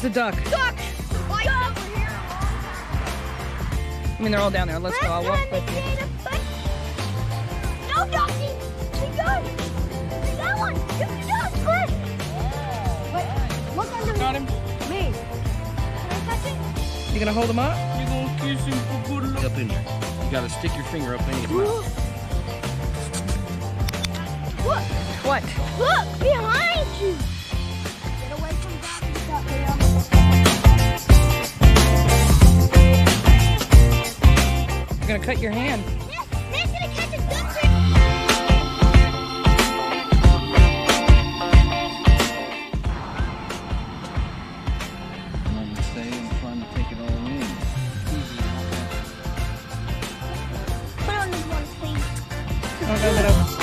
Where's the duck? Duck! Duck! I mean, they're all down there. Let's go. I'll walk with you. No, ducky! We got it! We got one! You got it! Good! Wait, look under Got him? me. Can I touch it? You gonna hold him up? You're gonna kiss him for good luck. Up in there. You gotta stick your finger up in his mouth. Look! What? Look! Behind you! Get away from Daddy's duck, Liam. You're gonna cut your hand. Dad's gonna catch a duck! I'm gonna stay and trying to take it all in. Put on this one, please. Oh, no, no, no.